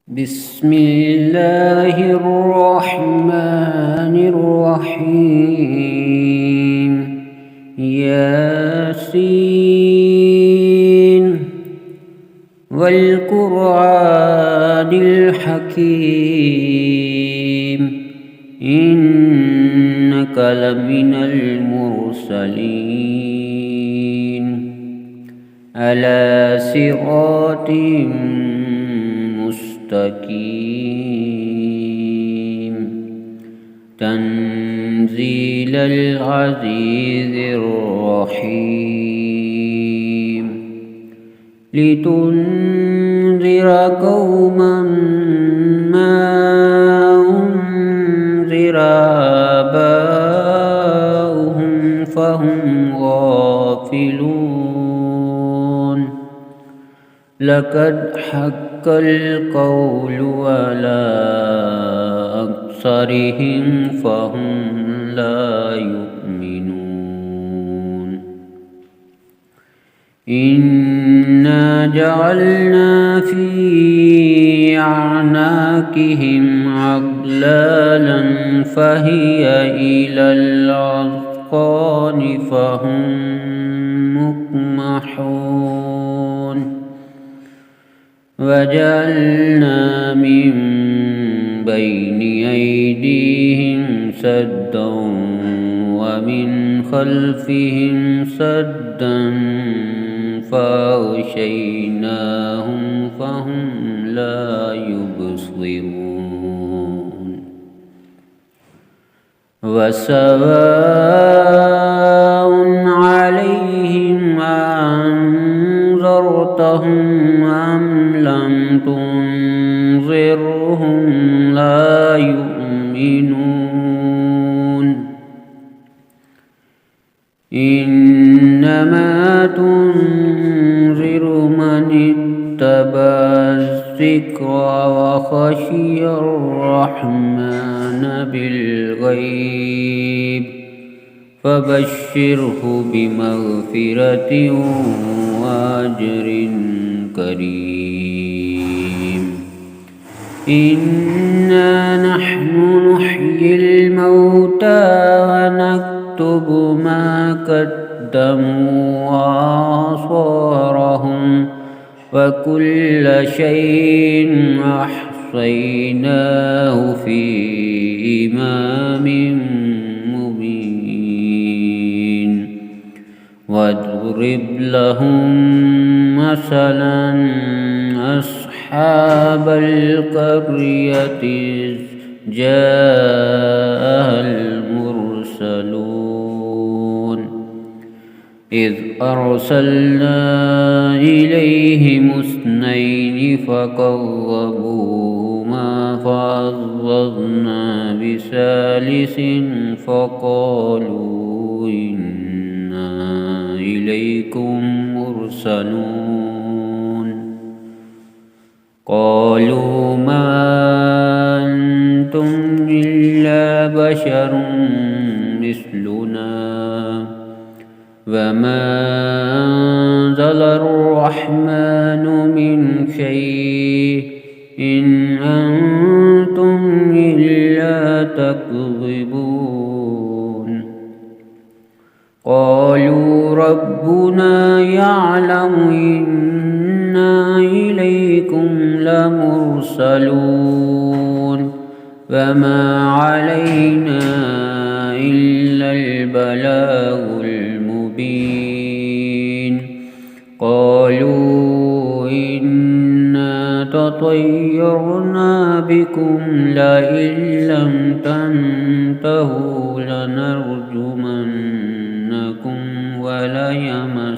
بسم الله الرحمن الرحيم. ياسين والقرآن الحكيم إنك لمن المرسلين على صراط مستقيم تنزيل العزيز الرحيم لتنذر قوما ما أنذر آباؤهم فهم غافلون لقد حق القول على أكثرهم فهم لا يؤمنون إنا جعلنا في أعناقهم أغلالا فهي إلى الأذقان فهم مقمحون وجعلنا من بين أيديهم سدا ومن خلفهم سدا فأغشيناهم فهم لا يبصرون وسواء عليهم أنذرتهم أم لم تنذرهم لا يؤمنون إنما تنذر من اتبع الذكر وخشي الرحمن بالغيب فبشره بمغفرة وأجر كريم إنا نحن نحيي الموتى ونكتب ما قدموا وآثارهم وكل شيء أحصيناه في إمام مبين واضرب لهم مثلا أصحاب القرية إذ جاءها المرسلون إذ أرسلنا إليهم اثنين فكذبوهما فعززنا بثالث فقالوا إنا إليكم مرسلون قالوا ما أنتم إلا بشر مثلنا وما أنزل الرحمن من شيء إن أنتم إلا تكذبون قالوا ربنا يعلم إنا إليكم لمرسلون وما علينا إلا البلاغ المبين قالوا إنا تطيرنا بكم لئن لم تنتهوا لنرجمنكم وليمسنكم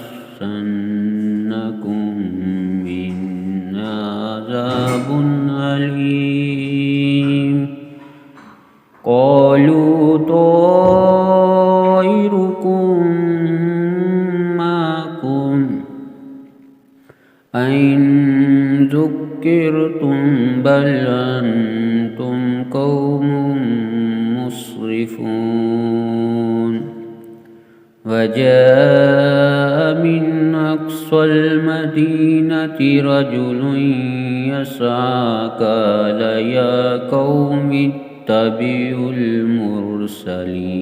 منا عذاب أليم قالوا طائركم معكم أئن ذكرتم بل أنتم قوم مسرفون وجاء من أقصى المدينة رجل يسعى قال يا قوم اتبعوا المرسلين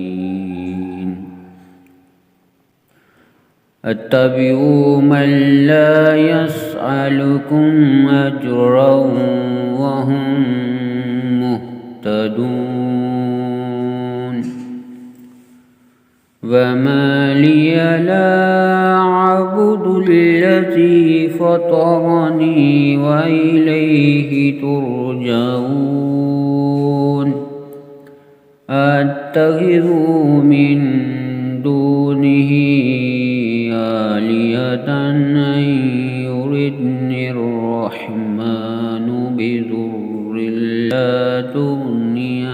اتبعوا من لا يسألكم أجرا وهم مهتدون وما لي لا أعبد الذي فطرني وإليه ترجعون أتخذ من دونه آلهة أن يردني الرحمن بضر لا تغني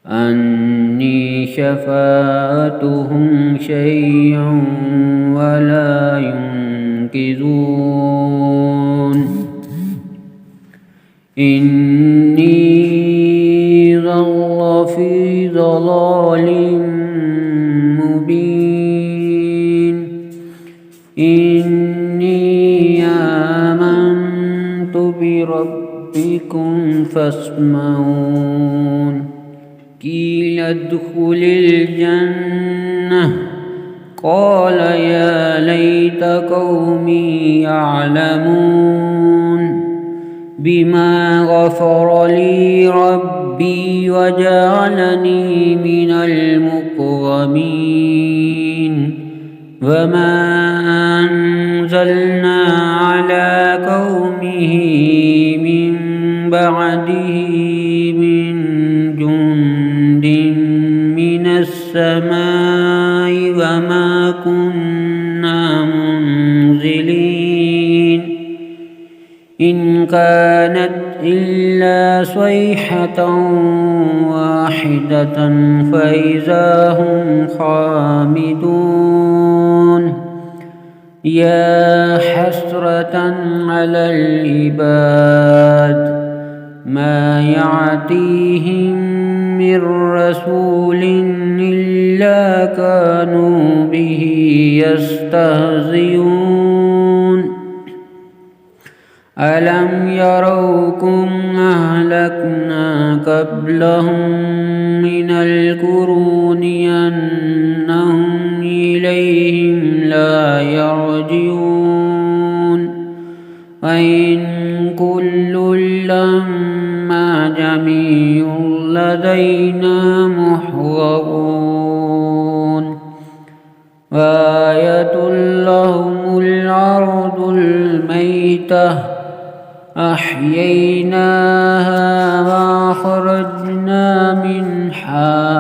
عني شفاعتهم شيئا ولا ينقذون إني ظل في ضلال مبين إني آمنت بربكم فاسمعون قيل ادخل الجنة قال يا ليت قومي يعلمون بما غفر لي ربي وجعلني من المكرمين وما أنزلنا على قومه من بعده من جند من السماء وما كنا منزلين إن كانت إلا صيحة واحدة فإذا هم خامدون يا حسرة على العباد ما يعتيهم من رسول إلا كانوا به يستهزئون ألم يروكم أهلكنا قبلهم من القرون أنهم إليهم لا يرجعون وإن كل لما جميع لدينا محضرون وآية لهم الأرض الميتة أحييناها وأخرجنا منها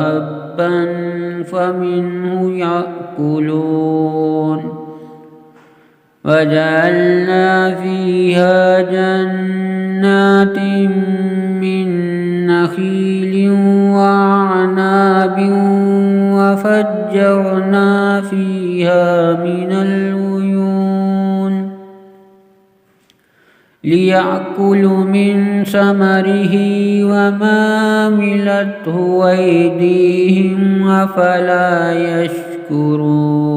هبا فمنه يأكلون وجعلنا فيها جنات من نخيل وأعناب وفجرنا فيها من العيون ليأكلوا من ثمره وما عملته أيديهم أفلا يشكرون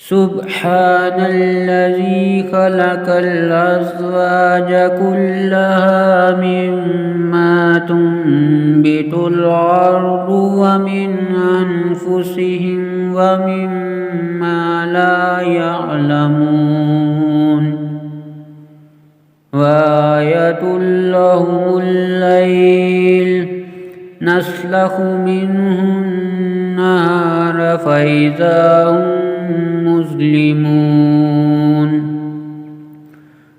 سبحان الذي خلق الأزواج كلها مما تنبت الأرض ومن أنفسهم ومما لا يعلمون وآية لهم الليل نسلخ منه النهار فإذا هم مسلمون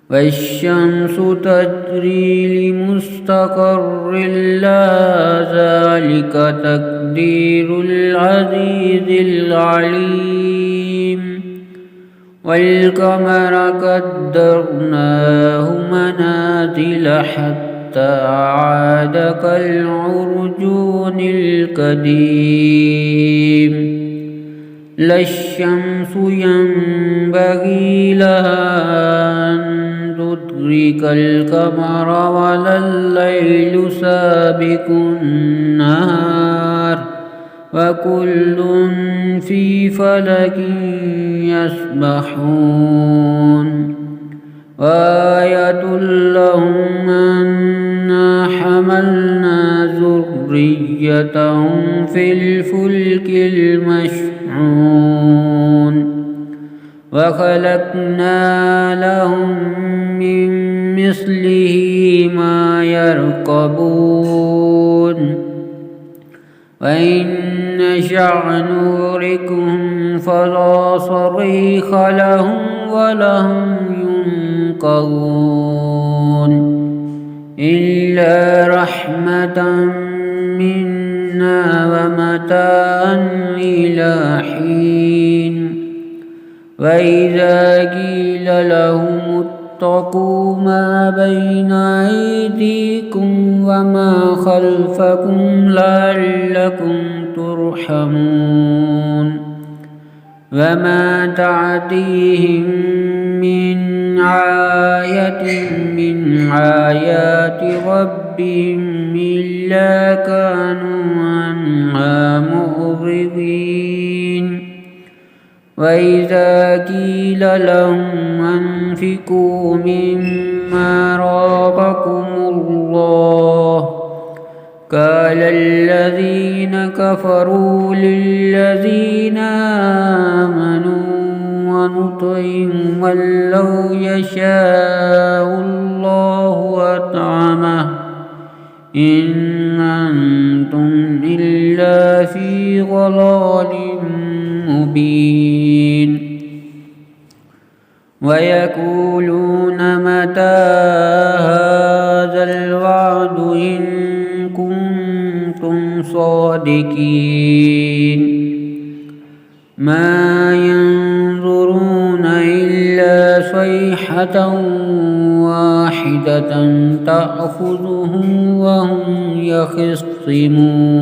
والشمس تجري لمستقر لها ذلك تقدير العزيز العليم والقمر قدرناه منازل حتى عاد كالعرجون القديم لا الشمس ينبغي لها أن تدرك القمر ولا الليل سابق النهار وكل في فلك يسبحون وآية لهم أنا حملنا ذريتهم في الفلك المشحون وخلقنا لهم من مثله ما يركبون وإن نشأ نغرقهم فلا صريخ لهم ولهم ينقذون إلا رحمة منا ومتاعا إلى حين وإذا قيل لهم اتقوا ما بين أيديكم وما خلفكم لعلكم ترحمون وما تعتيهم من آية من آيات ربهم إلا كانوا عنها معرضين وإذا قيل لهم أنفقوا مما رزقكم الله قال الذين كفروا للذين آمنوا ونطعم من لو يشاء الله أطعمه إن أنتم إلا في ضلال مبين ويقولون متى هذا الوعد إن كنتم صادقين ما ينظرون إلا صيحة واحدة تأخذهم وهم يخصمون